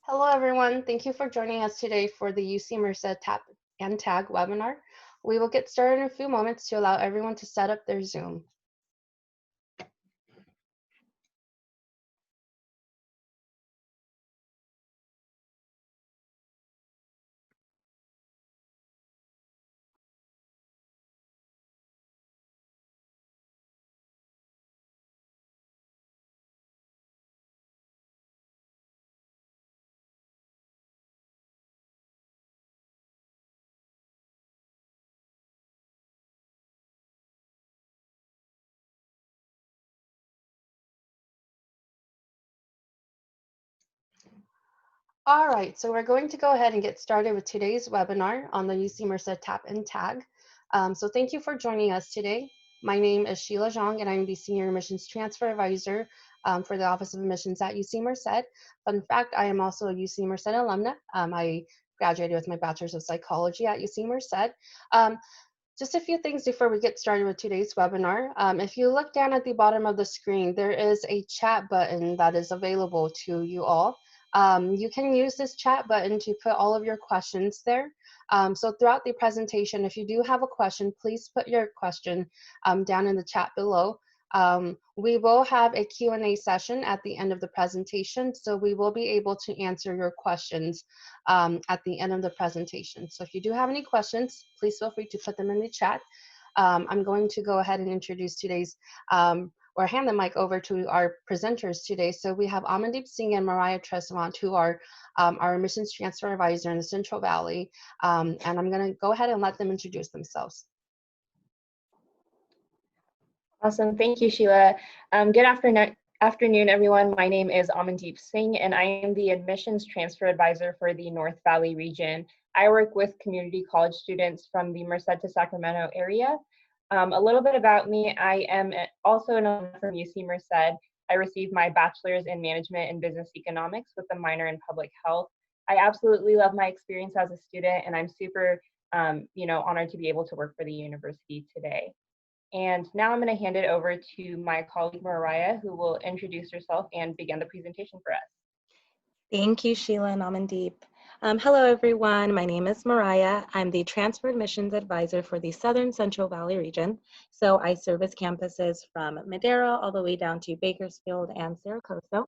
Hello, everyone. Thank you for joining us today for the UC Merced Tap and Tag webinar. We will get started in a few moments to allow everyone to set up their Zoom. All right, so we're going to go ahead and get started with today's webinar on the UC Merced Tap and Tag. So thank you for joining us today. My name is Sheila Zhang, and I'm the Senior Admissions Transfer Advisor for the Office of Admissions at UC Merced. Fun fact, I am also a UC Merced alumna. I graduated with my Bachelor's of Psychology at UC Merced. Just a few things before we get started with today's webinar. If you look down at the bottom of the screen, there is a chat button that is available to you all. You can use this chat button to put all of your questions there. So throughout the presentation, if you do have a question, please put your question down in the chat below. We will have a Q&A session at the end of the presentation, so we will be able to answer your questions at the end of the presentation. So if you do have any questions, please feel free to put them in the chat. I'm going to go ahead and introduce today's or hand the mic over to our presenters today. So we have Amandeep Singh and Mariah Tresvant, who are our admissions transfer advisor in the Central Valley. And I'm going to go ahead and let them introduce themselves. Awesome, thank you, Sheila. Good afternoon, everyone. My name is Amandeep Singh, and I am the admissions transfer advisor for the North Valley region. I work with community college students from the Merced to Sacramento area. A little bit about me, I am also an alumna from UC Merced. I received my bachelor's in management and business economics with a minor in public health. I absolutely love my experience as a student, and I'm super honored to be able to work for the university today. And now I'm going to hand it over to my colleague Mariah, who will introduce herself and begin the presentation for us. Thank you, Sheila and Amandeep. Hello, everyone. My name is Mariah. I'm the Transfer Admissions Advisor for the Southern Central Valley region. So I service campuses from Madera all the way down to Bakersfield and Saracoso.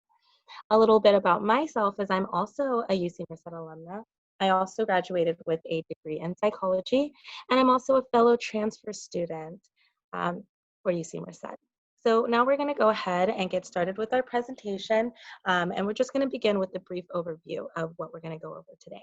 A little bit about myself is I'm also a UC Merced alumna. I also graduated with a degree in psychology, and I'm also a fellow transfer student for UC Merced. So now we're going to go ahead and get started with our presentation, and we're just going to begin with a brief overview of what we're going to go over today.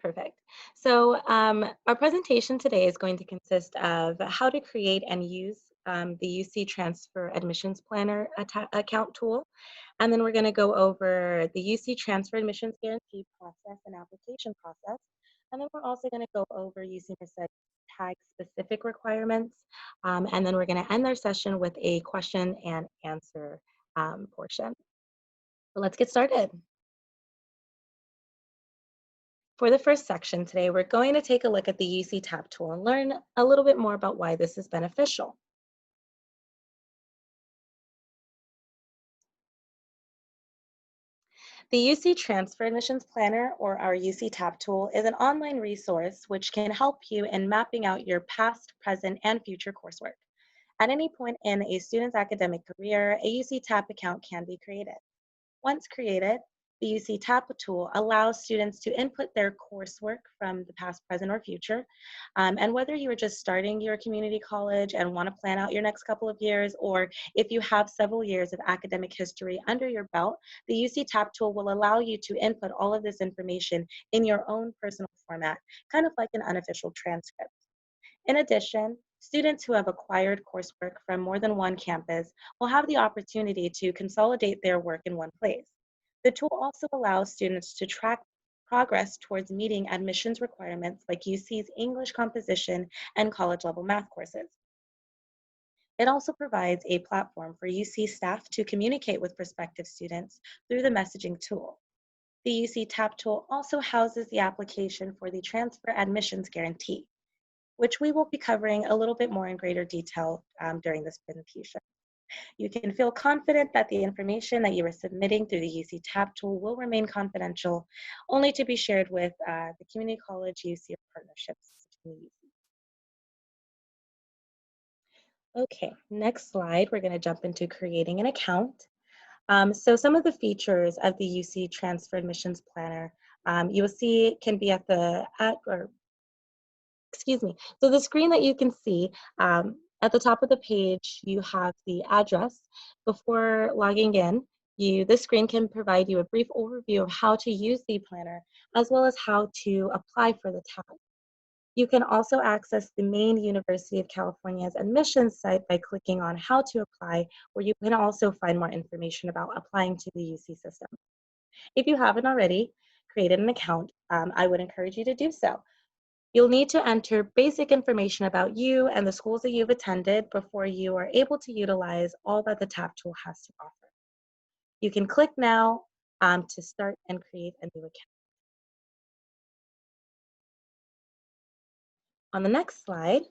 Perfect. So our presentation today is going to consist of how to create and use the UC Transfer Admissions Planner account tool. And then we're going to go over the UC Transfer Admissions Guarantee process and application process. And then we're also going to go over UC Merced tag specific requirements. And then we're going to end our session with a question and answer portion. So let's get started. For the first section today, we're going to take a look at the UC Tab tool and learn a little bit more about why this is beneficial. The UC Transfer Admissions Planner, or our UC Tab tool, is an online resource which can help you in mapping out your past, present, and future coursework. At any point in a student's academic career, a UC Tab account can be created. Once created, the UC Tab tool allows students to input their coursework from the past, present, or future. And whether you are just starting your community college and want to plan out your next couple of years, or if you have several years of academic history under your belt, the UC Tab tool will allow you to input all of this information in your own personal format, kind of like an unofficial transcript. In addition, students who have acquired coursework from more than one campus will have the opportunity to consolidate their work in one place. The tool also allows students to track progress towards meeting admissions requirements like UC's English composition and college-level math courses. It also provides a platform for UC staff to communicate with prospective students through the messaging tool. The UC Tab tool also houses the application for the Transfer Admissions Guarantee, which we will be covering a little bit more in greater detail during this presentation. You can feel confident that the information that you are submitting through the UC Tab tool will remain confidential, only to be shared with the community college UC partnerships between the UC. Okay, next slide, we're going to jump into creating an account. So some of the features of the UC Transfer Admissions Planner, you will see can be so the screen that you can see at the top of the page, you have the address. Before logging in, this screen can provide you a brief overview of how to use the planner, as well as how to apply for the tab. You can also access the main University of California's admissions site by clicking on How to Apply, where you can also find more information about applying to the UC system. If you haven't already created an account, I would encourage you to do so. You'll need to enter basic information about you and the schools that you've attended before you are able to utilize all that the TAP tool has to offer. You can click now to start and create a new account. On the next slide,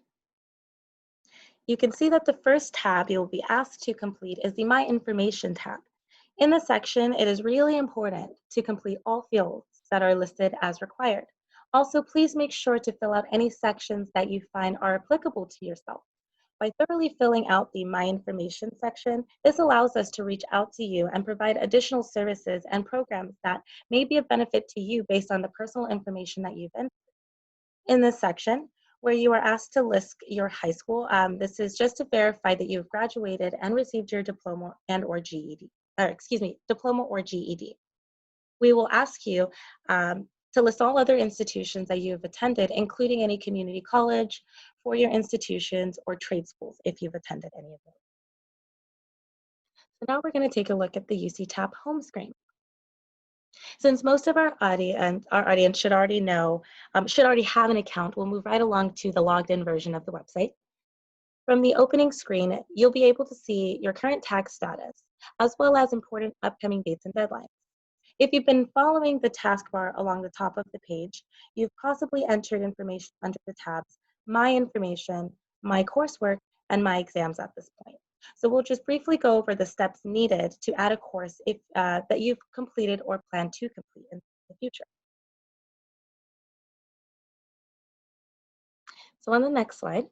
you can see that the first tab you'll be asked to complete is the My Information tab. In this section, it is really important to complete all fields that are listed as required. Also, please make sure to fill out any sections that you find are applicable to yourself. By thoroughly filling out the My Information section, this allows us to reach out to you and provide additional services and programs that may be of benefit to you based on the personal information that you've entered. In this section, where you are asked to list your high school, this is just to verify that you've graduated and received your diploma and or GED, diploma or GED. We will ask you to list all other institutions that you have attended, including any community college, four-year institutions, or trade schools if you've attended any of those. So now we're going to take a look at the UC Tap home screen. Since most of our audience should already have an account, we'll move right along to the logged in version of the website. From the opening screen, you'll be able to see your current tax status, as well as important upcoming dates and deadlines. If you've been following the taskbar along the top of the page, you've possibly entered information under the tabs My Information, My Coursework, and My Exams at this point. So we'll just briefly go over the steps needed to add a course that you've completed or plan to complete in the future. So on the next slide,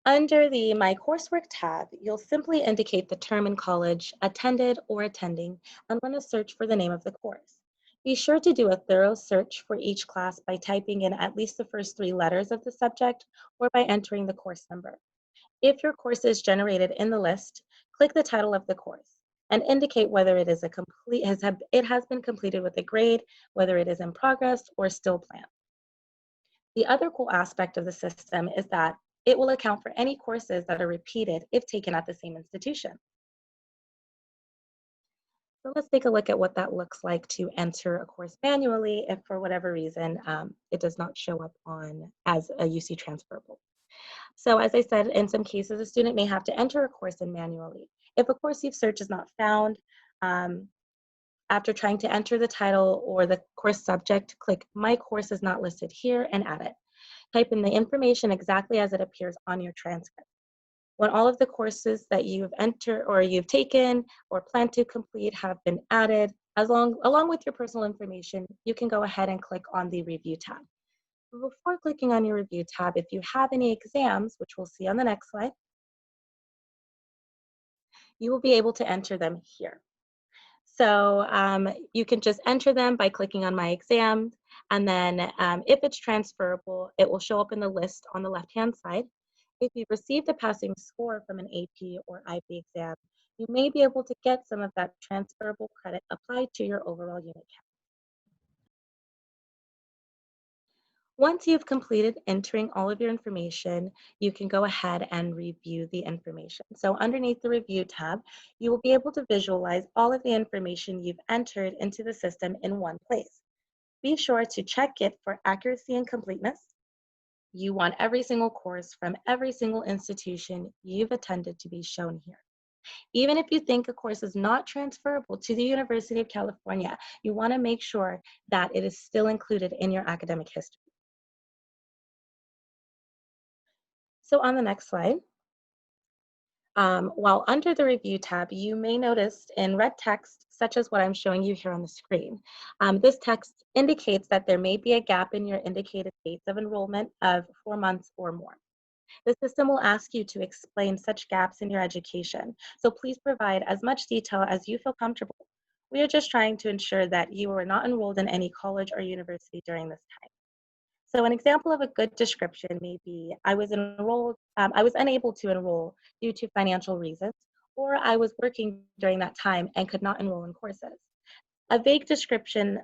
under the My Coursework tab, you'll simply indicate the term in college, attended or attending, and run a search for the name of the course. Be sure to do a thorough search for each class by typing in at least the first 3 letters of the subject or by entering the course number. If your course is generated in the list, click the title of the course and indicate whether it has been completed with a grade, whether it is in progress or still planned. The other cool aspect of the system is that it will account for any courses that are repeated if taken at the same institution. So let's take a look at what that looks like to enter a course manually if for whatever reason it does not show up as a UC transferable. So as I said, in some cases, a student may have to enter a course in manually. If a course you've searched is not found, after trying to enter the title or the course subject, click My Course is not listed here and add it. Type in the information exactly as it appears on your transcript. When all of the courses that you've entered or you've taken or plan to complete have been added, along with your personal information, you can go ahead and click on the Review tab. Before clicking on your Review tab, if you have any exams, which we'll see on the next slide, you will be able to enter them here. So you can just enter them by clicking on My Exams, and then if it's transferable, it will show up in the list on the left-hand side. If you've received a passing score from an AP or IB exam, you may be able to get some of that transferable credit applied to your overall unit count. Once you've completed entering all of your information, you can go ahead and review the information. So underneath the Review tab, you will be able to visualize all of the information you've entered into the system in one place. Be sure to check it for accuracy and completeness. You want every single course from every single institution you've attended to be shown here. Even if you think a course is not transferable to the University of California, you want to make sure that it is still included in your academic history. So on the next slide, while under the Review tab, you may notice in red text, such as what I'm showing you here on the screen, this text indicates that there may be a gap in your indicated dates of enrollment of 4 months or more. The system will ask you to explain such gaps in your education, so please provide as much detail as you feel comfortable. We are just trying to ensure that you are not enrolled in any college or university during this time. So an example of a good description may be, I was unable to enroll due to financial reasons, or I was working during that time and could not enroll in courses. A vague description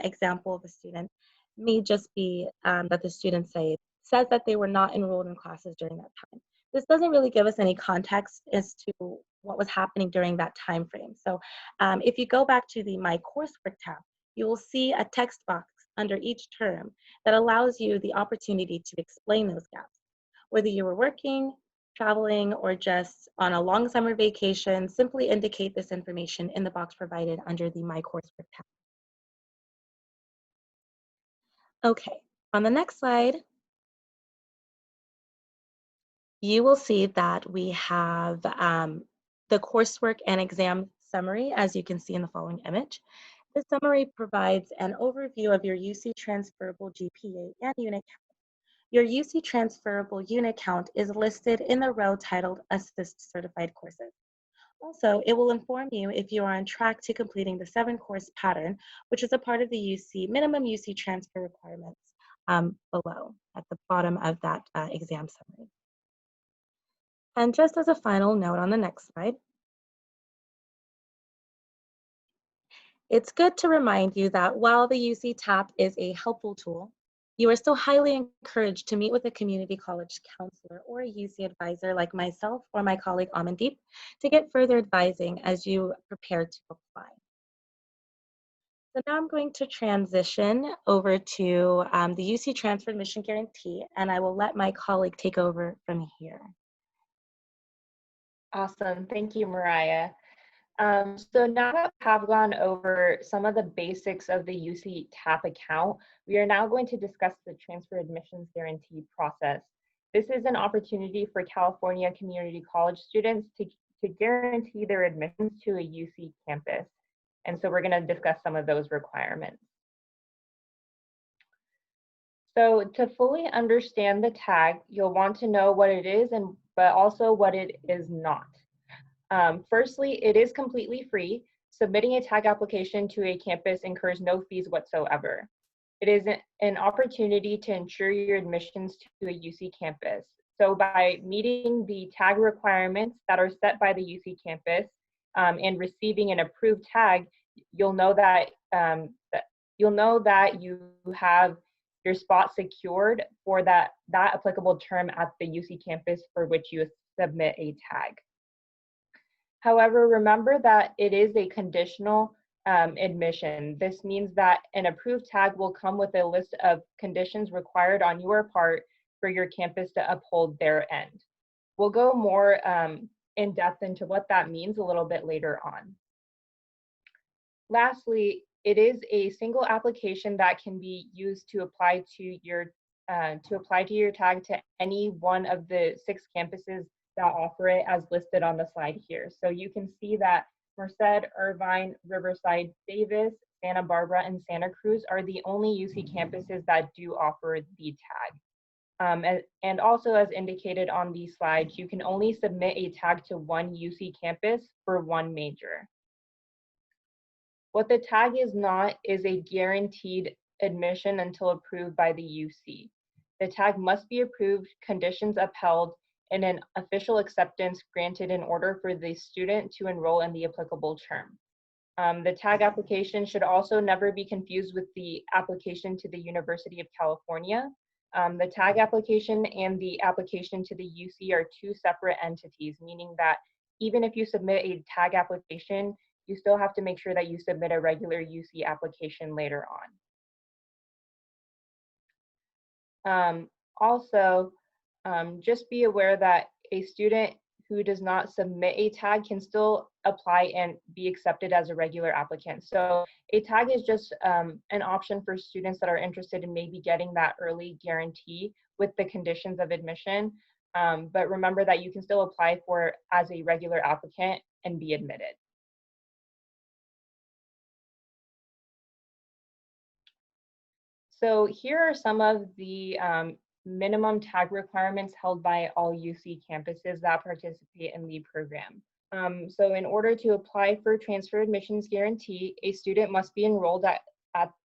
example of a student may just be that the student says that they were not enrolled in classes during that time. This doesn't really give us any context as to what was happening during that time frame. So if you go back to the My Coursework tab, you will see a text box under each term that allows you the opportunity to explain those gaps. Whether you were working, traveling, or just on a long summer vacation, simply indicate this information in the box provided under the My Coursework tab. Okay, on the next slide, you will see that we have the coursework and exam summary, as you can see in the following image. This summary provides an overview of your UC transferable GPA and unit count. Your UC transferable unit count is listed in the row titled Assist Certified Courses. Also, it will inform you if you are on track to completing the 7-course pattern, which is a part of the minimum UC transfer requirements below at the bottom of that exam summary. And just as a final note on the next slide, it's good to remind you that while the UC TAP is a helpful tool, you are still highly encouraged to meet with a community college counselor or a UC advisor like myself or my colleague Amandeep to get further advising as you prepare to apply. So now I'm going to transition over to the UC Transfer Admission Guarantee, and I will let my colleague take over from here. Awesome. Thank you, Mariah. So now that we have gone over some of the basics of the UC TAP account, we are now going to discuss the Transfer Admissions Guarantee process. This is an opportunity for California community college students to guarantee their admissions to a UC campus. And so we're going to discuss some of those requirements. So to fully understand the tag, you'll want to know what it is, but also what it is not. Firstly, it is completely free. Submitting a tag application to a campus incurs no fees whatsoever. It is an opportunity to ensure your admissions to a UC campus. So by meeting the tag requirements that are set by the UC campus and receiving an approved tag, you'll know that you have your spot secured for that applicable term at the UC campus for which you submit a tag. However, remember that it is a conditional admission. This means that an approved tag will come with a list of conditions required on your part for your campus to uphold their end. We'll go more in depth into what that means a little bit later on. Lastly, it is a single application that can be used to apply to your tag to any one of the 6 campuses that offer it as listed on the slide here. So you can see that Merced, Irvine, Riverside, Davis, Santa Barbara, and Santa Cruz are the only UC campuses that do offer the tag. And also, as indicated on these slides, you can only submit a tag to one UC campus for one major. What the tag is not is a guaranteed admission until approved by the UC. The tag must be approved, conditions upheld, and an official acceptance granted in order for the student to enroll in the applicable term. The tag application should also never be confused with the application to the University of California. The tag application and the application to the UC are 2 separate entities, meaning that even if you submit a tag application, you still have to make sure that you submit a regular UC application later on. Also, just be aware that a student who does not submit a tag can still apply and be accepted as a regular applicant. So a tag is just an option for students that are interested in maybe getting that early guarantee with the conditions of admission. But remember that you can still apply for as a regular applicant and be admitted. So here are some of the minimum tag requirements held by all UC campuses that participate in the program. So in order to apply for transfer admissions guarantee, a student must be enrolled at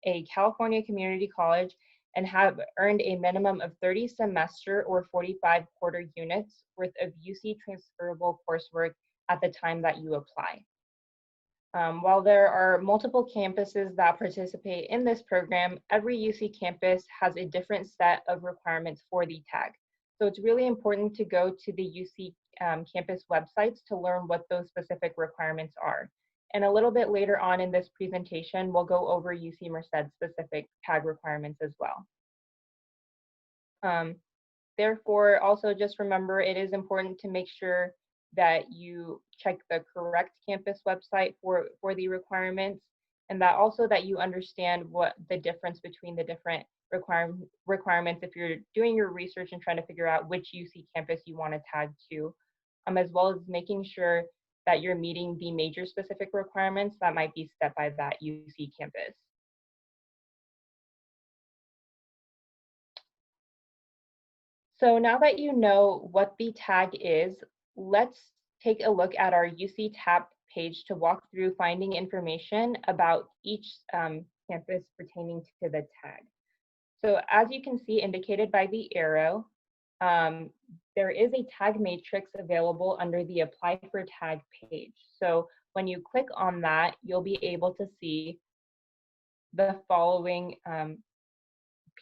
a California community college and have earned a minimum of 30 semester or 45 quarter units worth of UC transferable coursework at the time that you apply. While there are multiple campuses that participate in this program, every UC campus has a different set of requirements for the tag. So it's really important to go to the UC campus websites to learn what those specific requirements are. And a little bit later on in this presentation, we'll go over UC Merced specific tag requirements as well. Therefore, also just remember it is important to make sure that you check the correct campus website for the requirements, and that also that you understand what the difference between the different requirements if you're doing your research and trying to figure out which UC campus you want to tag to, as well as making sure that you're meeting the major specific requirements that might be set by that UC campus. So now that you know what the tag is, let's take a look at our UC TAP page to walk through finding information about each campus pertaining to the tag. So as you can see indicated by the arrow, there is a tag matrix available under the Apply for Tag page. So when you click on that, you'll be able to see the following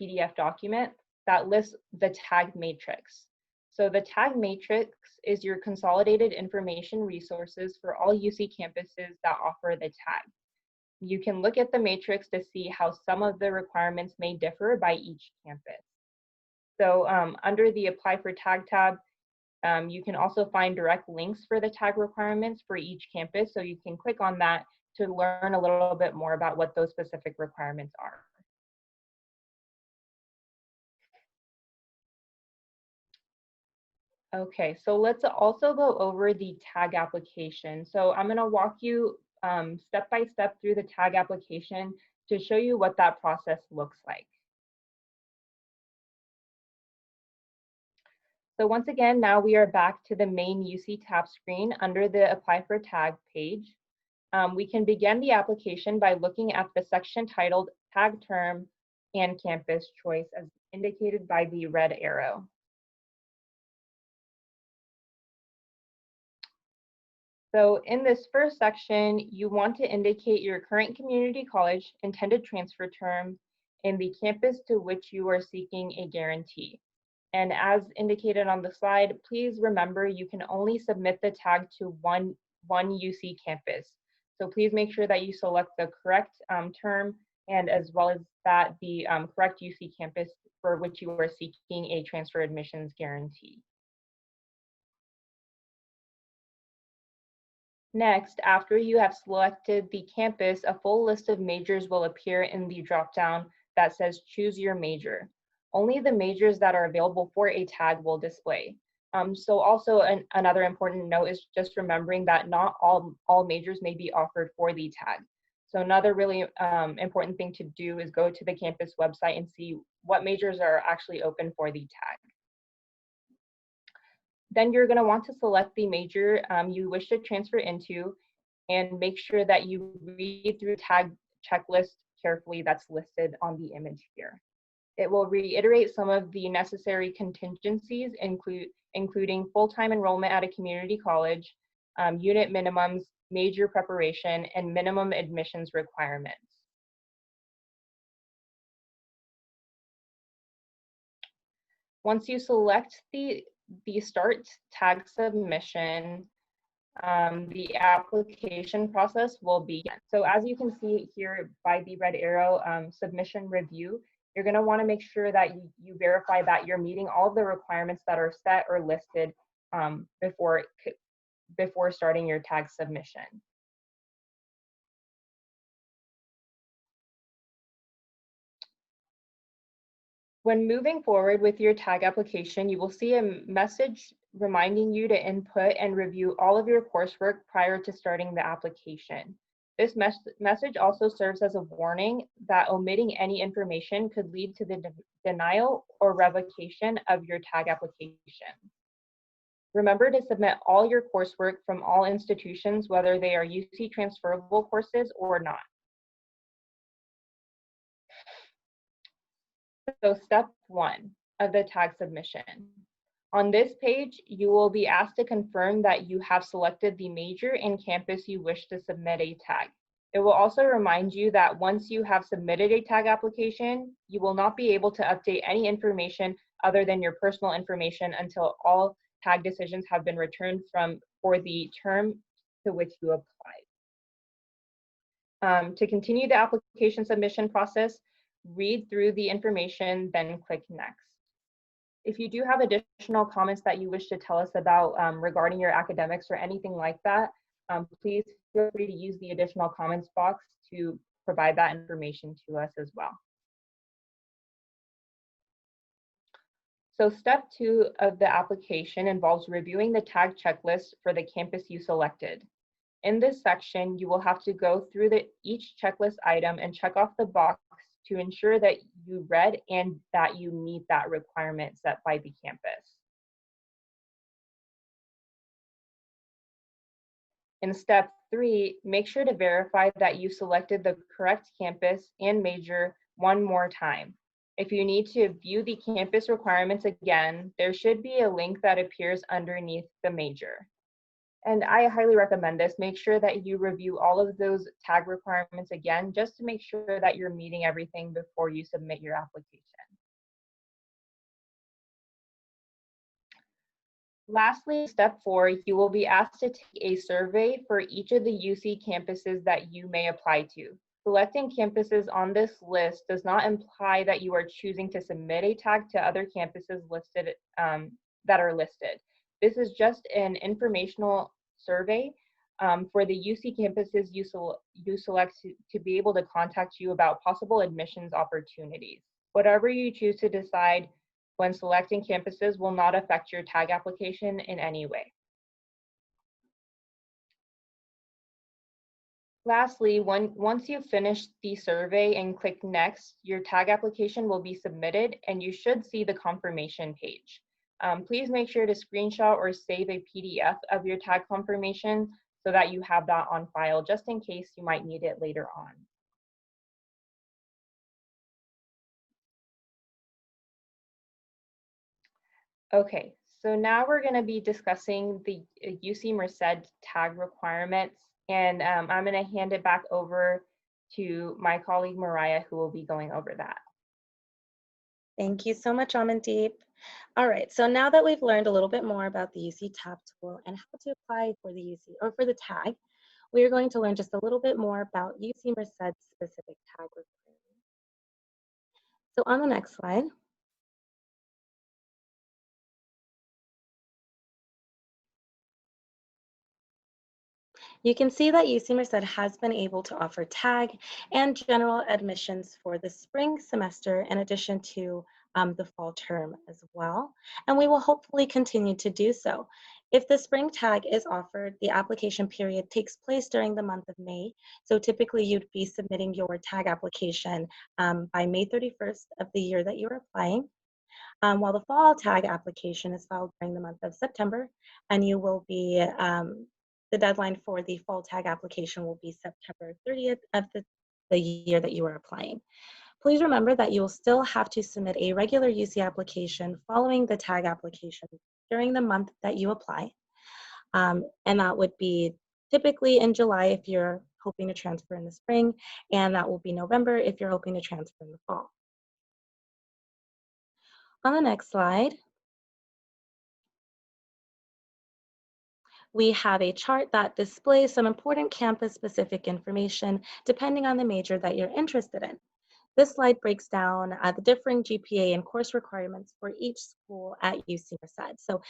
PDF document that lists the tag matrix. So the tag matrix is your consolidated information resources for all UC campuses that offer the tag. You can look at the matrix to see how some of the requirements may differ by each campus. So under the Apply for Tag tab, you can also find direct links for the tag requirements for each campus. So you can click on that to learn a little bit more about what those specific requirements are. Okay, so let's also go over the tag application. So I'm going to walk you step by step through the tag application to show you what that process looks like. So once again, now we are back to the main UC TAP screen under the Apply for Tag page. We can begin the application by looking at the section titled Tag Term and Campus Choice as indicated by the red arrow. So in this first section, you want to indicate your current community college intended transfer term and the campus to which you are seeking a guarantee. And as indicated on the slide, please remember you can only submit the tag to one UC campus. So please make sure that you select the correct term and as well as that the correct UC campus for which you are seeking a transfer admissions guarantee. Next, after you have selected the campus, a full list of majors will appear in the dropdown that says choose your major. Only the majors that are available for a tag will display. So also another important note is just remembering that not all majors may be offered for the tag. So another really important thing to do is go to the campus website and see what majors are actually open for the tag. Then you're going to want to select the major you wish to transfer into and make sure that you read through tag checklist carefully that's listed on the image here. It will reiterate some of the necessary contingencies, including full-time enrollment at a community college, unit minimums, major preparation, and minimum admissions requirements. Once you select the start tag submission, the application process will begin. So as you can see here by the red arrow, submission review, you're going to want to make sure that you verify that you're meeting all of the requirements that are set or listed before starting your tag submission. When moving forward with your tag application, you will see a message reminding you to input and review all of your coursework prior to starting the application. This message also serves as a warning that omitting any information could lead to the denial or revocation of your tag application. Remember to submit all your coursework from all institutions, whether they are UC transferable courses or not. So step 1 of the tag submission. On this page, you will be asked to confirm that you have selected the major and campus you wish to submit a tag. It will also remind you that once you have submitted a tag application, you will not be able to update any information other than your personal information until all tag decisions have been returned for the term to which you applied. To continue the application submission process, read through the information, then click Next. If you do have additional comments that you wish to tell us about regarding your academics or anything like that, please feel free to use the additional comments box to provide that information to us as well. So step 2 of the application involves reviewing the tag checklist for the campus you selected. In this section, you will have to go through each checklist item and check off the box to ensure that you read and that you meet that requirement set by the campus. In step 3, make sure to verify that you selected the correct campus and major one more time. If you need to view the campus requirements again, there should be a link that appears underneath the major. And I highly recommend this. Make sure that you review all of those tag requirements again, just to make sure that you're meeting everything before you submit your application. Lastly, step 4, you will be asked to take a survey for each of the UC campuses that you may apply to. Selecting campuses on this list does not imply that you are choosing to submit a tag to other campuses listed that are listed. This is just an informational survey for the UC campuses you select to be able to contact you about possible admissions opportunities. Whatever you choose to decide when selecting campuses will not affect your tag application in any way. Lastly, once you've finished the survey and click Next, your tag application will be submitted and you should see the confirmation page. Please make sure to screenshot or save a PDF of your tag confirmation so that you have that on file just in case you might need it later on. Okay, so now we're going to be discussing the UC Merced tag requirements, and I'm going to hand it back over to my colleague Mariah, who will be going over that. Thank you so much, Amandeep. All right, so now that we've learned a little bit more about the UC TAP tool and how to apply for the UC or for the tag, we are going to learn just a little bit more about UC Merced specific tag requirements. So on the next slide, you can see that UC Merced has been able to offer tag and general admissions for the spring semester in addition to the fall term as well. And we will hopefully continue to do so. If the spring tag is offered, the application period takes place during the month of May. So typically you'd be submitting your tag application by May 31st of the year that you're applying. While the fall tag application is filed during the month of September, and you will be the deadline for the fall tag application will be September 30th of the year that you are applying. Please remember that you will still have to submit a regular UC application following the tag application during the month that you apply. And that would be typically in July if you're hoping to transfer in the spring, and that will be November if you're hoping to transfer in the fall. On the next slide, we have a chart that displays some important campus-specific information depending on the major that you're interested in. This slide breaks down the differing GPA and course requirements for each school at UC Merced. So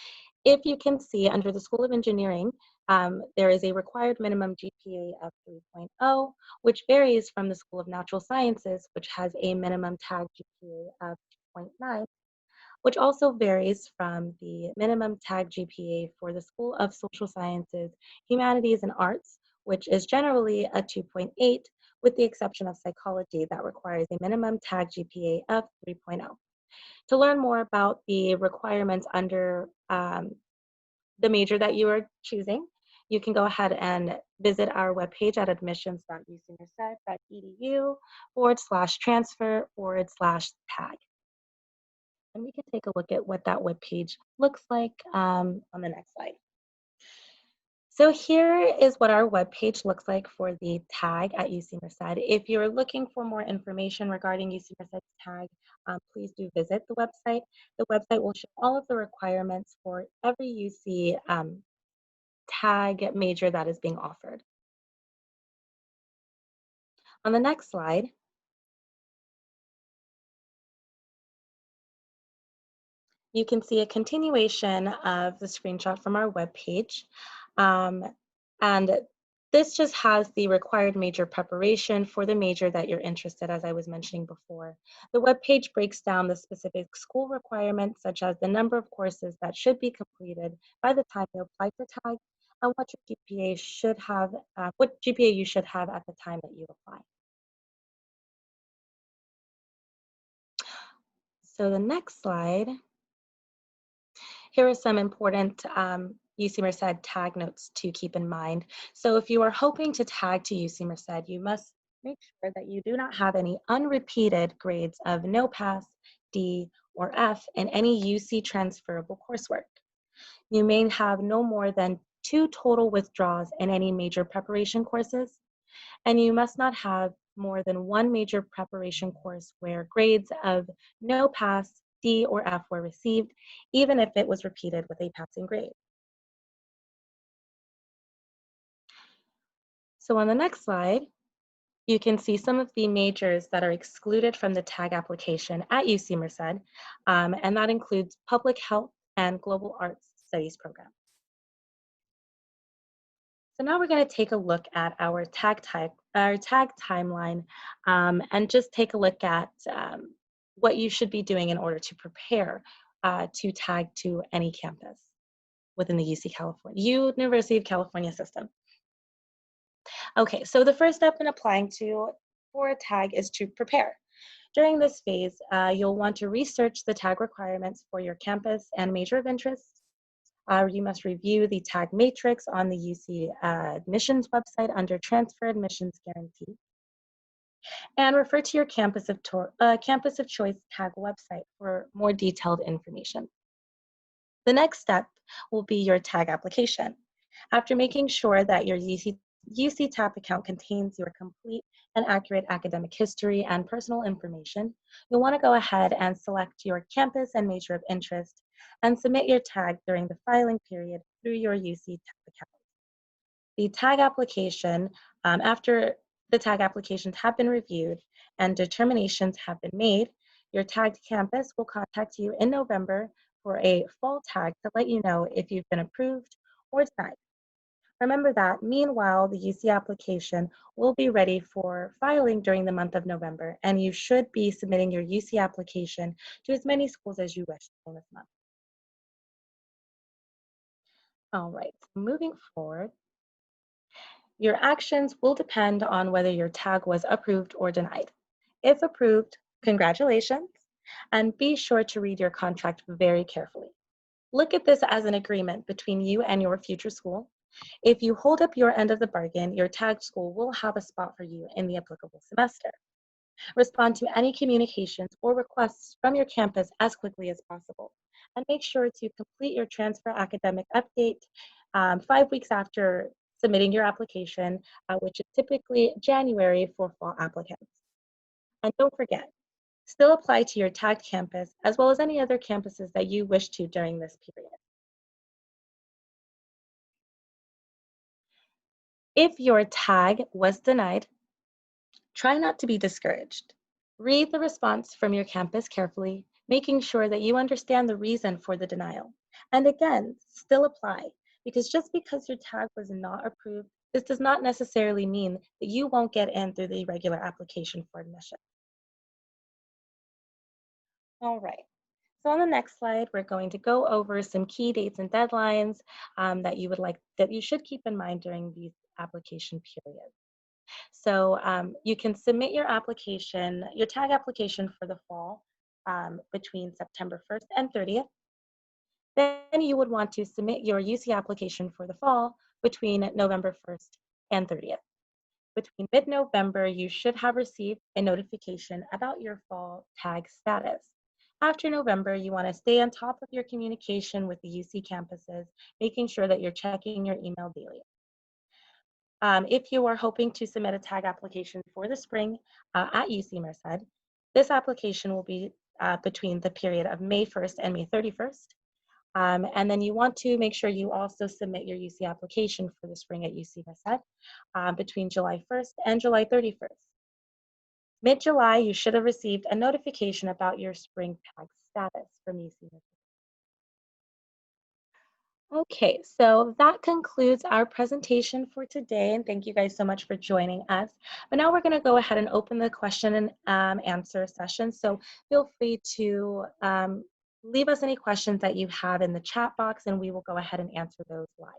if you can see under the School of Engineering, there is a required minimum GPA of 3.0, which varies from the School of Natural Sciences, which has a minimum tag GPA of 2.9, which also varies from the minimum tag GPA for the School of Social Sciences, Humanities, and Arts, which is generally a 2.8, with the exception of psychology that requires a minimum tag GPA of 3.0. To learn more about the requirements under the major that you are choosing, you can go ahead and visit our webpage at admissions.ucmerced.edu/transfer/tag. And we can take a look at what that webpage looks like on the next slide. So here is what our webpage looks like for the tag at UC Merced. If you're looking for more information regarding UC Merced's tag, please do visit the website. The website will show all of the requirements for every UC tag major that is being offered. On the next slide, you can see a continuation of the screenshot from our webpage. And this just has the required major preparation for the major that you're interested, as I was mentioning before. The webpage breaks down the specific school requirements, such as the number of courses that should be completed by the time you apply for tag, and what your GPA should have, what GPA you should have at the time that you apply. So the next slide, here are some important UC Merced tag notes to keep in mind. So if you are hoping to tag to UC Merced, you must make sure that you do not have any unrepeated grades of no pass, D, or F in any UC transferable coursework. You may have no more than 2 total withdrawals in any major preparation courses, and you must not have more than 1 major preparation course where grades of no pass, D, or F were received, even if it was repeated with a passing grade. So on the next slide, you can see some of the majors that are excluded from the tag application at UC Merced, and that includes public health and global arts studies program. So now we're going to take a look at our tag timeline, and just take a look at what you should be doing in order to prepare to tag to any campus within the University of California system. Okay, so the first step in applying for a tag is to prepare. During this phase, you'll want to research the tag requirements for your campus and major of interest. You must review the tag matrix on the UC admissions website under Transfer Admissions Guarantee, and refer to your campus of choice tag website for more detailed information. The next step will be your tag application. After making sure that your UC TAP account contains your complete and accurate academic history and personal information, you'll want to go ahead and select your campus and major of interest and submit your tag during the filing period through your UC TAP account. The tag application, after the tag applications have been reviewed and determinations have been made, your tagged campus will contact you in November for a fall tag to let you know if you've been approved or denied. Remember that, meanwhile, the UC application will be ready for filing during the month of November, and you should be submitting your UC application to as many schools as you wish during this month. All right, moving forward, your actions will depend on whether your tag was approved or denied. If approved, congratulations, and be sure to read your contract very carefully. Look at this as an agreement between you and your future school. If you hold up your end of the bargain, your tagged school will have a spot for you in the applicable semester. Respond to any communications or requests from your campus as quickly as possible. And make sure to complete your transfer academic update 5 weeks after submitting your application, which is typically January for fall applicants. And don't forget, still apply to your tagged campus as well as any other campuses that you wish to during this period. If your tag was denied, try not to be discouraged. Read the response from your campus carefully, making sure that you understand the reason for the denial. And again, still apply, because just because your tag was not approved, this does not necessarily mean that you won't get in through the regular application for admission. All right. So on the next slide, we're going to go over some key dates and deadlines that you should keep in mind during these application periods. So you can submit your application, your tag application for the fall between September 1st and 30th. Then you would want to submit your UC application for the fall between November 1st and 30th. Between mid-November, you should have received a notification about your fall tag status. After November, you want to stay on top of your communication with the UC campuses, making sure that you're checking your email daily. If you are hoping to submit a tag application for the spring at UC Merced, this application will be between the period of May 1st and May 31st. And then you want to make sure you also submit your UC application for the spring at UC Merced between July 1st and July 31st. Mid-July, you should have received a notification about your spring tag status from UC Merced. Okay, so that concludes our presentation for today, and thank you guys so much for joining us. But now we're going to go ahead and open the question and answer session. So feel free to leave us any questions that you have in the chat box, and we will go ahead and answer those live.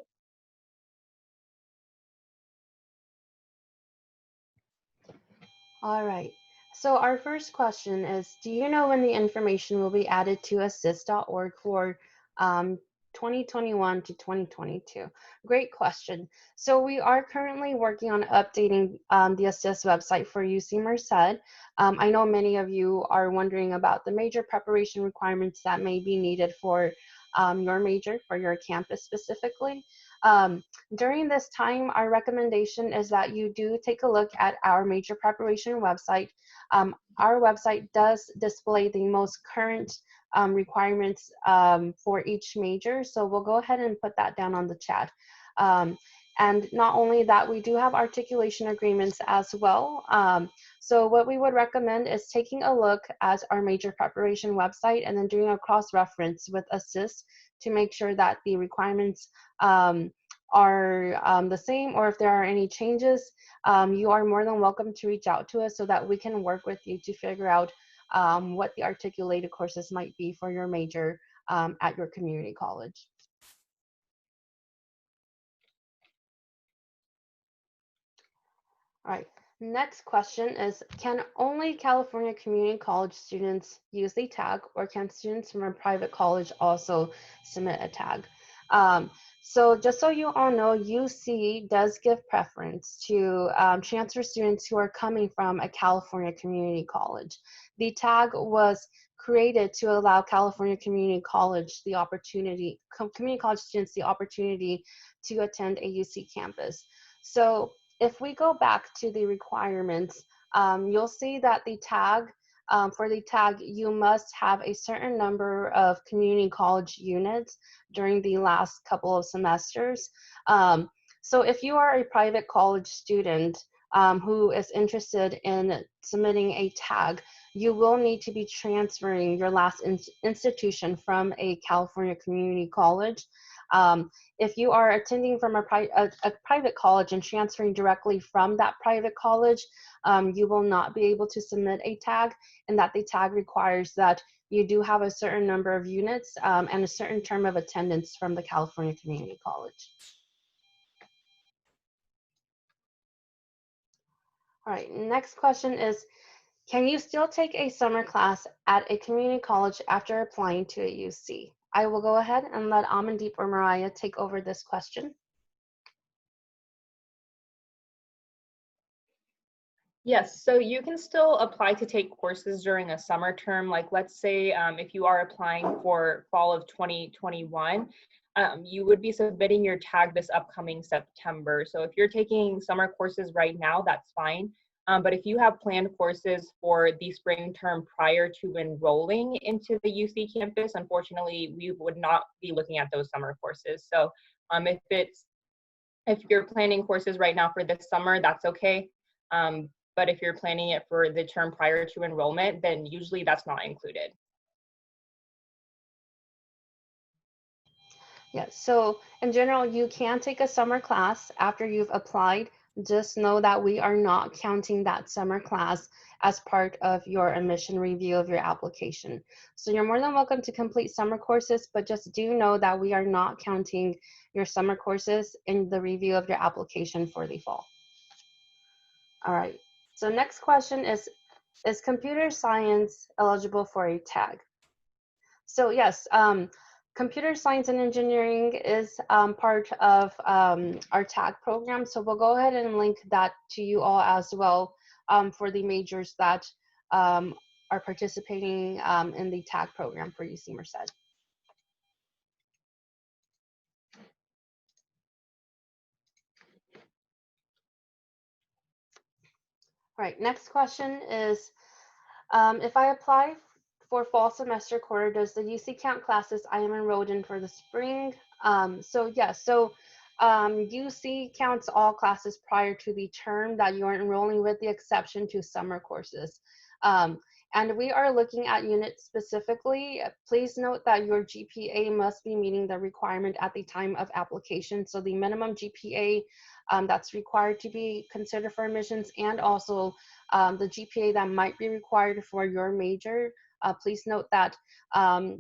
All right. So our first question is, do you know when the information will be added to assist.org for 2021 to 2022? Great question. So we are currently working on updating the Assist website for UC Merced. I know many of you are wondering about the major preparation requirements that may be needed for your major, for your campus specifically. During this time, our recommendation is that you do take a look at our major preparation website. Our website does display the most current requirements for each major, so we'll go ahead and put that down on the chat. And not only that, we do have articulation agreements as well. So what we would recommend is taking a look at our major preparation website and then doing a cross-reference with Assist to make sure that the requirements are the same, or if there are any changes, you are more than welcome to reach out to us so that we can work with you to figure out what the articulated courses might be for your major at your community college. All right, next question is, can only California community college students use the tag, or can students from a private college also submit a tag? So just so you all know, UC does give preference to transfer students who are coming from a California community college. The tag was created to allow California community college the opportunity, community college students the opportunity to attend a UC campus. So if we go back to the requirements, you'll see that the tag, for the tag, you must have a certain number of community college units during the last couple of semesters. So if you are a private college student who is interested in submitting a tag, you will need to be transferring your last institution from a California community college. If you are attending from a private college and transferring directly from that private college, you will not be able to submit a tag, and that the tag requires that you do have a certain number of units and a certain term of attendance from the California Community College. All right, next question is, can you still take a summer class at a community college after applying to a UC? I will go ahead and let Amandeep or Mariah take over this question. Yes, so you can still apply to take courses during a summer term. Like, let's say if you are applying for fall of 2021, you would be submitting your tag this upcoming September. So if you're taking summer courses right now, that's fine. But if you have planned courses for the spring term prior to enrolling into the UC campus, unfortunately, we would not be looking at those summer courses. So if you're planning courses right now for this summer, that's okay. but if you're planning it for the term prior to enrollment, then usually that's not included. Yes, so in general, you can take a summer class after you've applied. Just know that we are not counting that summer class as part of your admission review of your application. So you're more than welcome to complete summer courses, but just do know that we are not counting your summer courses in the review of your application for the fall. All right, so next question is computer science eligible for a tag? So yes, computer science and engineering is part of our tag program. So we'll go ahead and link that to you all as well for the majors that are participating in the tag program for UC Merced. All right, next question is, if I apply for fall semester quarter, does the UC count classes I am enrolled in for the spring? So yes, so UC counts all classes prior to the term that you are enrolling, with the exception to summer courses. And we are looking at units specifically. Please note that your GPA must be meeting the requirement at the time of application. So the minimum GPA that's required to be considered for admissions, and also the GPA that might be required for your major. Please note that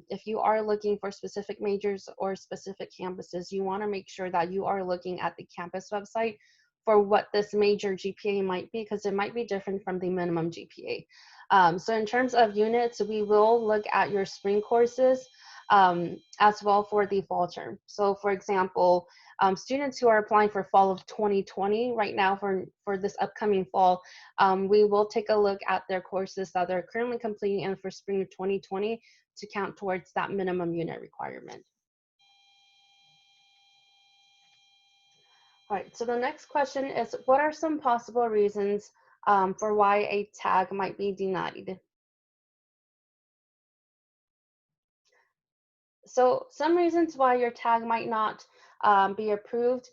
if you are looking for specific majors or specific campuses, you want to make sure that you are looking at the campus website for what this major GPA might be, because it might be different from the minimum GPA. So in terms of units, we will look at your spring courses as well for the fall term. So for example, students who are applying for fall of 2020 right now for this upcoming fall, we will take a look at their courses that they're currently completing and for spring of 2020 to count towards that minimum unit requirement. All right, so the next question is, what are some possible reasons for why a tag might be denied? So some reasons why your tag might not be approved.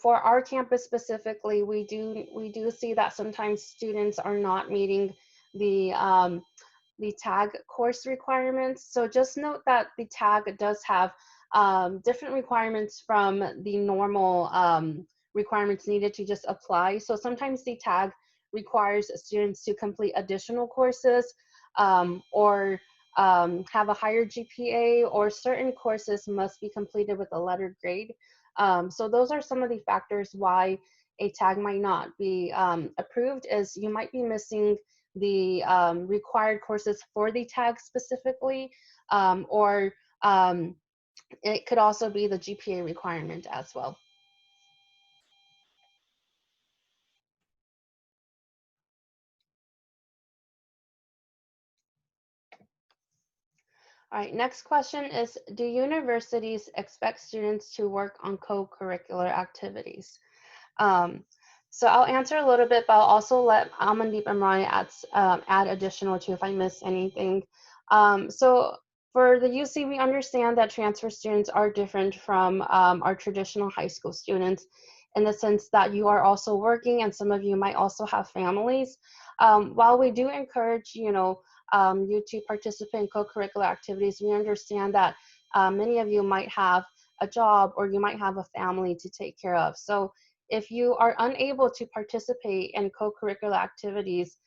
For our campus specifically, we do see that sometimes students are not meeting the tag course requirements. So just note that the tag does have different requirements from the normal requirements needed to just apply. So sometimes the tag requires students to complete additional courses or have a higher GPA, or certain courses must be completed with a letter grade. So those are some of the factors why a tag might not be approved, is you might be missing the required courses for the tag specifically, or it could also be the GPA requirement as well. All right, next question is, do universities expect students to work on co-curricular activities? So I'll answer a little bit, but I'll also let Amandeep and Mariah add additional too if I miss anything. So for the UC, we understand that transfer students are different from our traditional high school students, in the sense that you are also working and some of you might also have families. While we do encourage, you to participate in co-curricular activities, we understand that many of you might have a job or you might have a family to take care of. So if you are unable to participate in co-curricular activities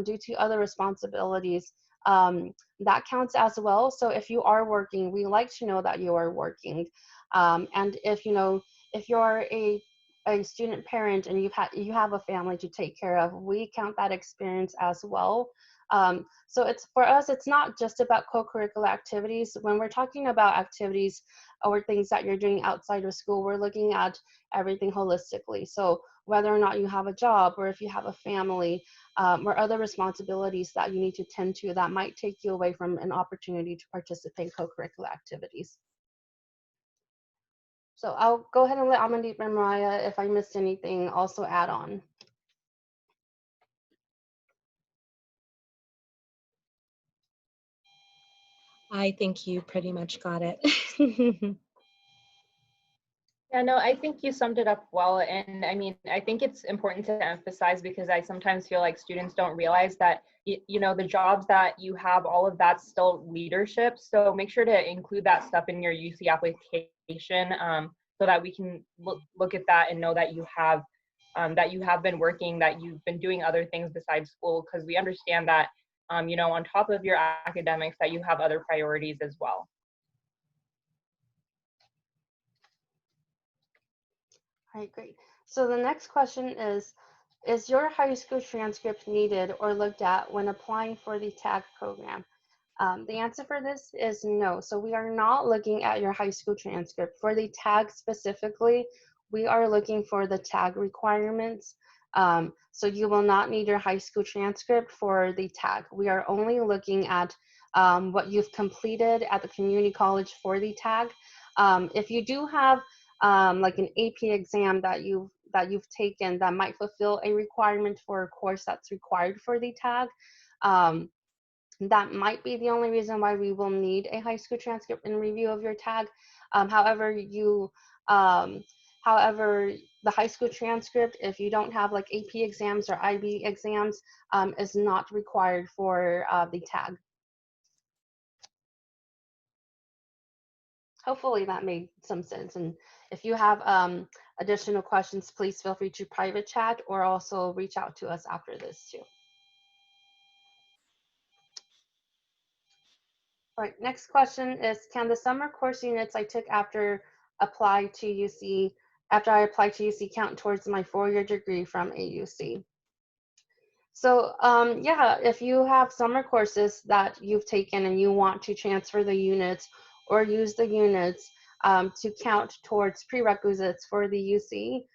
due to other responsibilities, that counts as well. So if you are working, we like to know that you are working. And if you're a student parent and you have a family to take care of, we count that experience as well. So for us, it's not just about co-curricular activities. When we're talking about activities or things that you're doing outside of school, we're looking at everything holistically. So whether or not you have a job, or if you have a family, or other responsibilities that you need to tend to that might take you away from an opportunity to participate in co-curricular activities. So I'll go ahead and let Amandeep and Mariah, if I missed anything, also add on. I think you pretty much got it. Yeah, no, I think you summed it up well. And I mean, I think it's important to emphasize because I sometimes feel like students don't realize that, the jobs that you have, all of that's still leadership. So make sure to include that stuff in your UC application, so that we can look at that and know that you have been working, that you've been doing other things besides school, because we understand that, on top of your academics, that you have other priorities as well. All right, great. So the next question is your high school transcript needed or looked at when applying for the TAG program? The answer for this is no. So we are not looking at your high school transcript. For the TAG specifically, we are looking for the TAG requirements. So you will not need your high school transcript for the TAG. We are only looking at what you've completed at the community college for the TAG. If you do have like an AP exam that you've taken that might fulfill a requirement for a course that's required for the TAG, that might be the only reason why we will need a high school transcript in review of your TAG. However, um, however, the high school transcript, if you don't have like AP exams or IB exams, is not required for the TAG. Hopefully that made some sense. And if you have additional questions, please feel free to private chat or also reach out to us after this too. All right, next question is, can the summer course units I took after I applied to UC count towards my 4-year degree from AUC? So yeah, if you have summer courses that you've taken and you want to transfer the units or use the units to count towards prerequisites for the UC,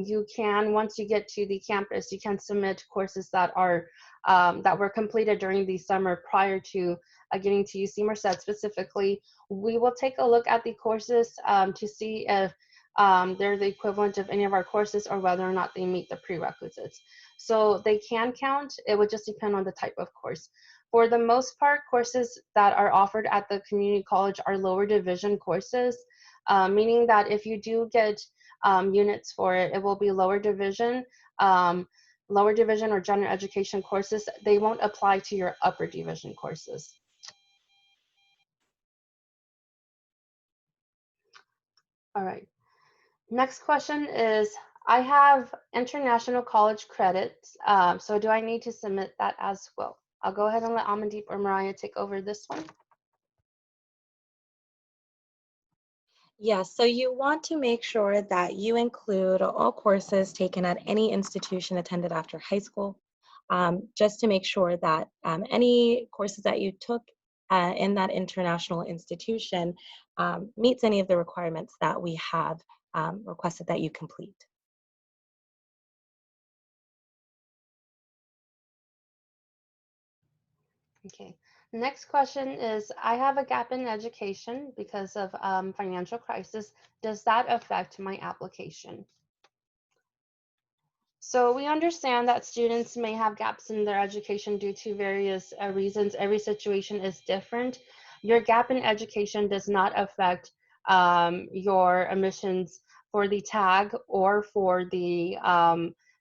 you can, once you get to the campus, you can submit courses that are that were completed during the summer prior to getting to UC Merced specifically. We will take a look at the courses to see if they're the equivalent of any of our courses or whether or not they meet the prerequisites. So they can count. It would just depend on the type of course. For the most part, courses that are offered at the community college are lower division courses, meaning that if you do get units for it, it will be lower division or general education courses. They won't apply to your upper division courses. All right. Next question is, I have international college credits, so do I need to submit that as well? I'll go ahead and let Amandeep or Mariah take over this one. Yes, so you want to make sure that you include all courses taken at any institution attended after high school, just to make sure that any courses that you took in that international institution meets any of the requirements that we have requested that you complete. Okay. Next question is, I have a gap in education because of financial crisis. Does that affect my application? So we understand that students may have gaps in their education due to various reasons. Every situation is different. Your gap in education does not affect your admissions for the TAG or for the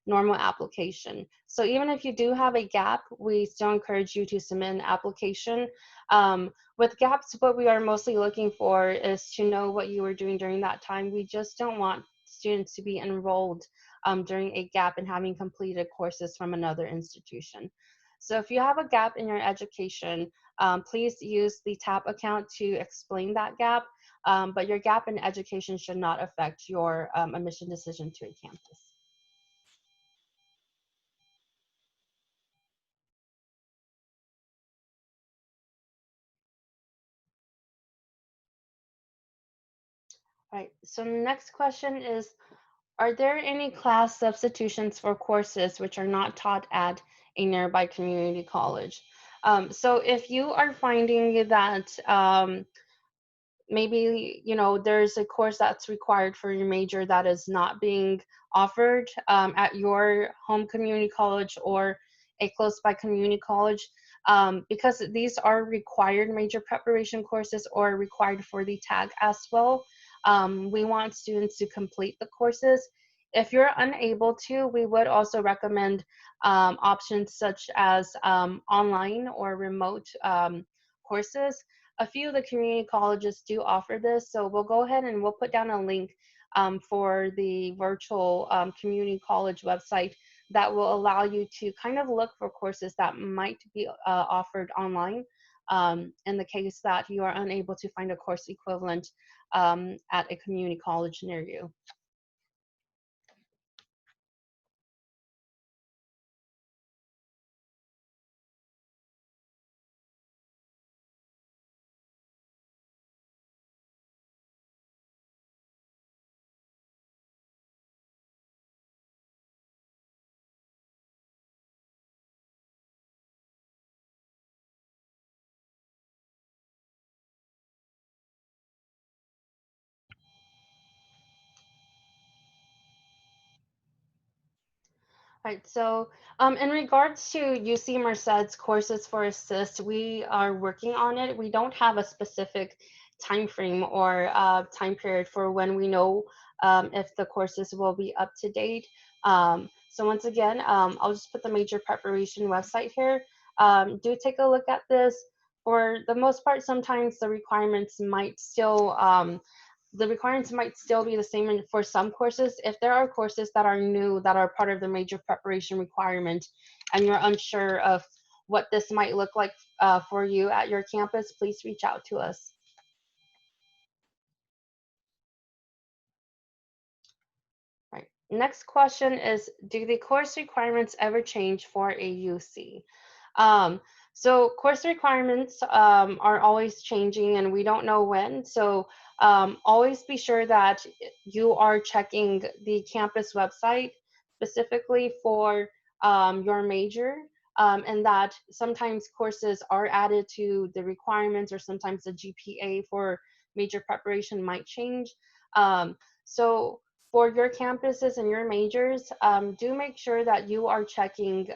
normal application. So even if you do have a gap, we still encourage you to submit an application. With gaps, what we are mostly looking for is to know what you were doing during that time. We just don't want students to be enrolled during a gap and having completed courses from another institution. So if you have a gap in your education, please use the TAP account to explain that gap, but your gap in education should not affect your admission decision to a campus. All right, so next question is, are there any class substitutions for courses which are not taught at a nearby community college? So if you are finding that maybe there's a course that's required for your major that is not being offered at your home community college or a close by community college, because these are required major preparation courses or required for the TAG as well. We want students to complete the courses. If you're unable to, we would also recommend options such as online or remote courses. A few of the community colleges do offer this, so we'll go ahead and we'll put down a link for the virtual community college website that will allow you to kind of look for courses that might be offered online in the case that you are unable to find a course equivalent at a community college near you. Right, so in regards to UC Merced's courses for assist, we are working on it. We don't have a specific time frame or time period for when we know if the courses will be up to date. So once again, I'll just put the major preparation website here. Do take a look at this. For the most part, sometimes the requirements might still be the same for some courses. If there are courses that are new that are part of the major preparation requirement and you're unsure of what this might look like for you at your campus, please reach out to us. Right. Next question is, do the course requirements ever change for a UC? Um, so course requirements are always changing and we don't know when. So always be sure that you are checking the campus website specifically for your major, and that sometimes courses are added to the requirements or sometimes the GPA for major preparation might change. So for your campuses and your majors, do make sure that you are checking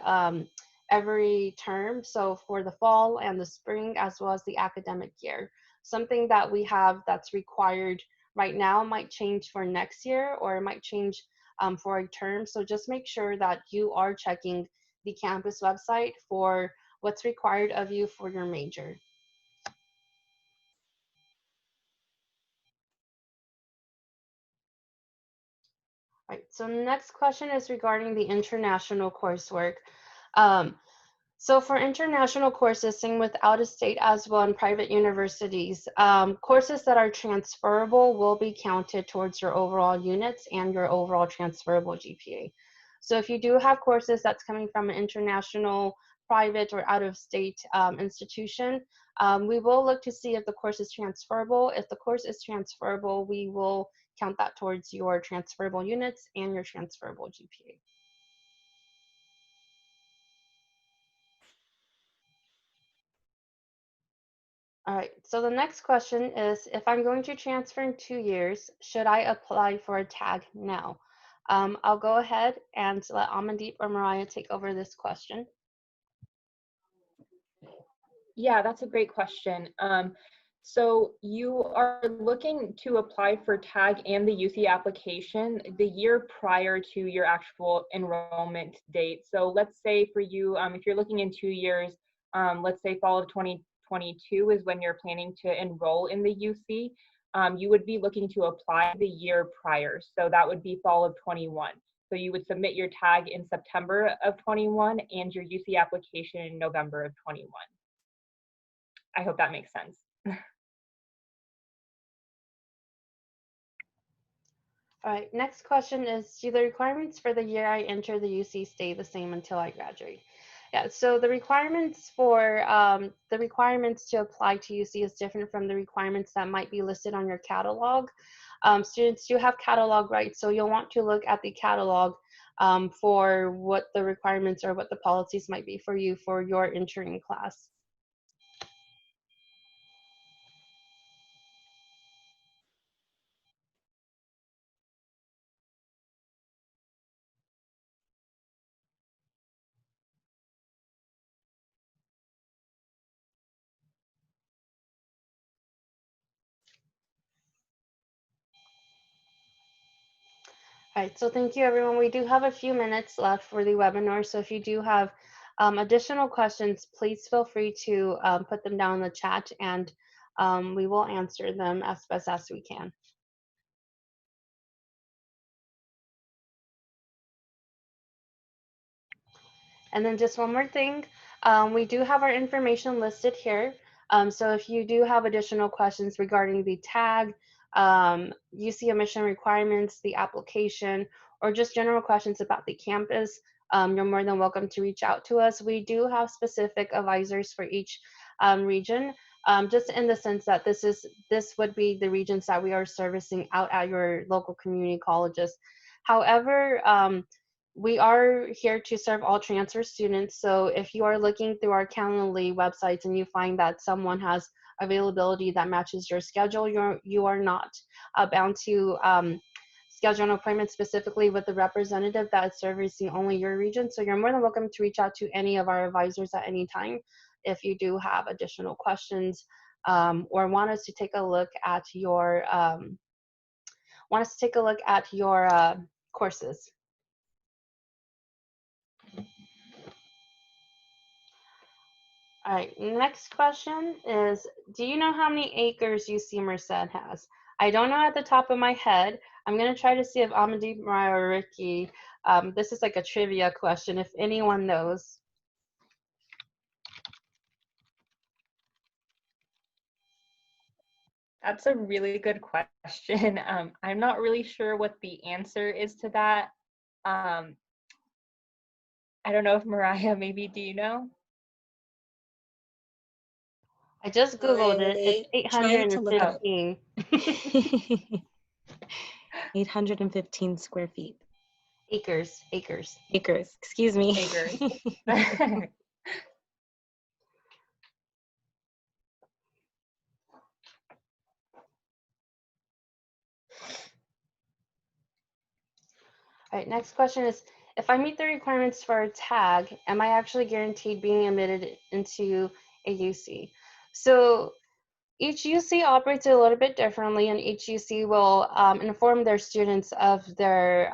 every term. So for the fall and the spring, as well as the academic year. Something that we have that's required right now might change for next year, or it might change for a term. So just make sure that you are checking the campus website for what's required of you for your major. Right, so next question is regarding the international coursework. Um, So for international courses, same with out-of-state as well in private universities, courses that are transferable will be counted towards your overall units and your overall transferable GPA. So if you do have courses that's coming from an international, private, or out-of-state institution, we will look to see if the course is transferable. If the course is transferable, we will count that towards your transferable units and your transferable GPA. All right, so the next question is, if I'm going to transfer in 2 years, should I apply for a tag now? I'll go ahead and let Amandeep or Mariah take over this question. Yeah, that's a great question. So you are looking to apply for tag and the UC application the year prior to your actual enrollment date. So let's say for you, if you're looking in 2 years, let's say fall of 2022 is when you're planning to enroll in the UC, you would be looking to apply the year prior. So that would be fall of 21. So you would submit your tag in September of 21 and your UC application in November of 21. I hope that makes sense. All right, next question is, do the requirements for the year I enter the UC stay the same until I graduate? Yeah, so the requirements to apply to UC is different from the requirements that might be listed on your catalog. Students do have catalog rights, so you'll want to look at the catalog for what the requirements or what the policies might be for you for your entering class. All right, so thank you everyone. We do have a few minutes left for the webinar, so if you do have additional questions, please feel free to put them down in the chat, and we will answer them as best as we can. And then just one more thing, we do have our information listed here. So if you do have additional questions regarding the tag, UC admission requirements, the application, or just general questions about the campus, you're more than welcome to reach out to us. We do have specific advisors for each region, just in the sense that this would be the regions that we are servicing out at your local community colleges. However, we are here to serve all transfer students. So if you are looking through our Calendly websites and you find that someone has availability that matches your schedule, you are not bound to schedule an appointment specifically with the representative that is servicing only your region. So you're more than welcome to reach out to any of our advisors at any time if you do have additional questions or want us to take a look at your courses. All right, next question is, do you know how many acres UC Merced has? I don't know at the top of my head. I'm going to try to see if Amandeep, Mariah, or Ricky, this is like a trivia question, if anyone knows. That's a really good question. I'm not really sure what the answer is to that. I don't know if Mariah, maybe do you know? I just Googled it. It's Trying to look it up. 815. 815 square feet. Acres. Acres, excuse me. Acres. All right, next question is, if I meet the requirements for a tag, am I actually guaranteed being admitted into a UC? So each UC operates a little bit differently, and each UC will inform their students of their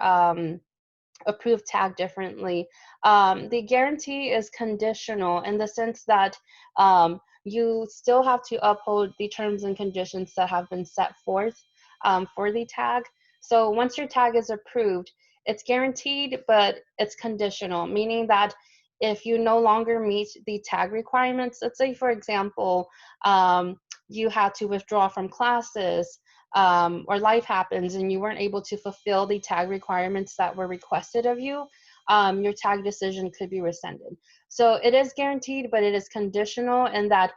approved tag differently. The guarantee is conditional in the sense that you still have to uphold the terms and conditions that have been set forth for the tag. So once your tag is approved, it's guaranteed, but it's conditional, meaning that if you no longer meet the tag requirements, let's say, for example, you had to withdraw from classes, or life happens and you weren't able to fulfill the tag requirements that were requested of you, your tag decision could be rescinded. So it is guaranteed, but it is conditional in that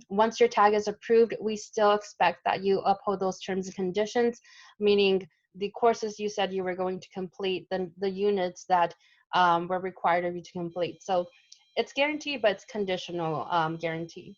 once your tag is approved, we still expect that you uphold those terms and conditions, meaning the courses you said you were going to complete, the units that were required of you to complete. So it's guaranteed, but it's conditional guarantee.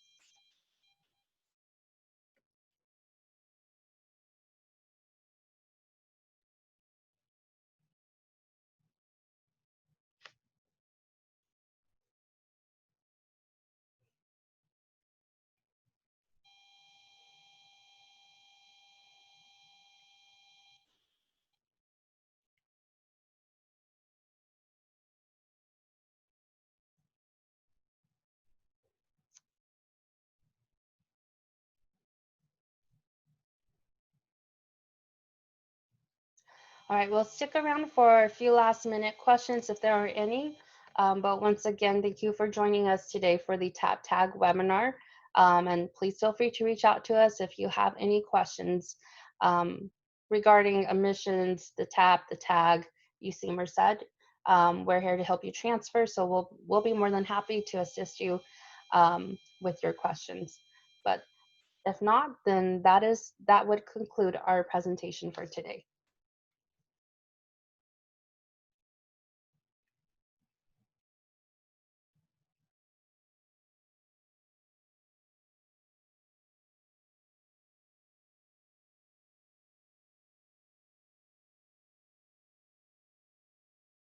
All right, we'll stick around for a few last minute questions if there are any. But once again, thank you for joining us today for the TAP Tag webinar. And please feel free to reach out to us if you have any questions regarding admissions, the TAP, the tag, UC Merced. We're here to help you transfer, so we'll be more than happy to assist you with your questions. But if not, then that would conclude our presentation for today.